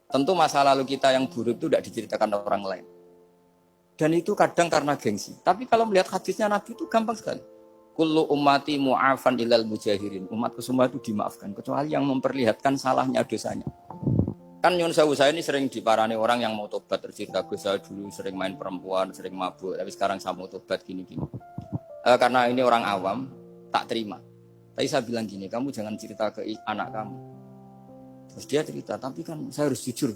Tentu masa lalu kita yang buruk itu tidak diceritakan orang lain. Dan itu kadang karena gengsi. Tapi kalau melihat hadisnya Nabi itu gampang sekali. Kullu ummati mu'afan ilal mujahirin. Umatku semua itu dimaafkan. Kecuali yang memperlihatkan salahnya dosanya. Kan nyun sewu saya ini sering diparani orang yang mau tobat. Tercerita gue saya dulu sering main perempuan, sering mabuk. Tapi sekarang saya mau tobat gini-gini. Karena ini orang awam, tak terima. Tapi saya bilang gini, kamu jangan cerita ke anak kamu. Terus dia cerita, tapi kan saya harus jujur.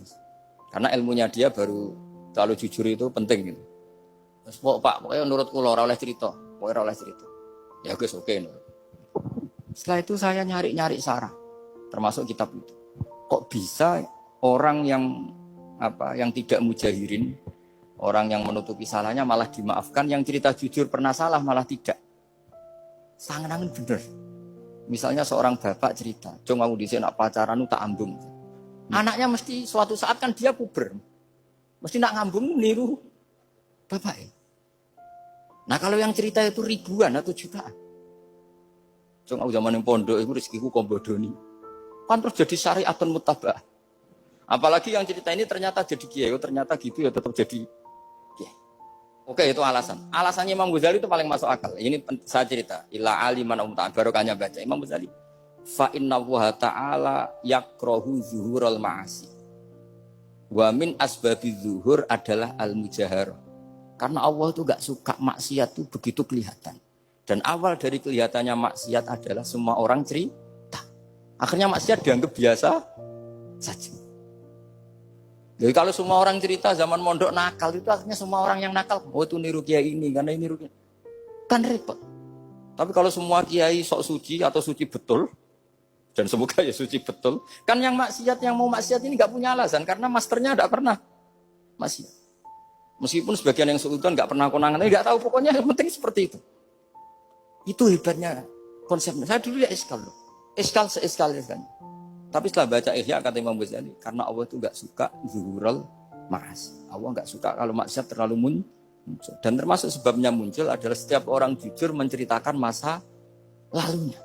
Karena ilmunya dia baru selalu jujur itu penting gitu. Terus Pak, pokoknya menurut kula ora oleh cerita, pokoknya ora oleh cerita. Ya guys, oke. Setelah itu saya nyari-nyari sarah, termasuk kitab itu. Kok bisa orang yang tidak mujahirin, orang yang menutupi salahnya malah dimaafkan, yang cerita jujur pernah salah malah tidak. Sangat bener. Misalnya seorang bapak cerita, "Cung aku dhisik nak pacaran tak ambung." Anaknya mesti suatu saat kan dia puber. Mesti nak ngambung niru bapak ya. Nah kalau yang cerita itu ribuan atau jutaan. Cung aku zaman yang pondok itu rezekiku kombodoni. Kan terus jadi syariatun mutabah. Apalagi yang cerita ini ternyata jadi kiai, ternyata gitu ya tetap jadi kiai. Oke, itu alasan. Alasannya Imam Ghazali itu paling masuk akal. Ini saya cerita. Illa aliman umta'an. Barokahnya baca Imam Ghazali. Fa inna wa ta'ala yakrohu zuhurul ma'asi. Wa min asbabi zuhur adalah al-mujaharah. Karena Allah itu gak suka maksiat itu begitu kelihatan. Dan awal dari kelihatannya maksiat adalah semua orang cerita. Akhirnya maksiat dianggap biasa saja. Jadi kalau semua orang cerita zaman mondok nakal itu akhirnya semua orang yang nakal. Oh itu niru kiai ini karena ini niru kiai. Kan repot. Tapi kalau semua kiai sok suci atau suci betul, dan semoga ya suci betul, kan yang maksiat yang mau maksiat ini nggak punya alasan karena masternya tidak pernah maksiat. Meskipun sebagian yang sultan nggak pernah konangan, nggak tahu pokoknya yang penting seperti itu. Itu hebatnya konsepnya. Saya dulu ya eskal loh, eskal. Tapi setelah baca Ihya kata Imam Ghazali, karena Allah itu nggak suka zuhurul ma'asi. Allah nggak suka kalau maksiat terlalu muncul. Dan termasuk sebabnya muncul adalah setiap orang jujur menceritakan masa lalunya.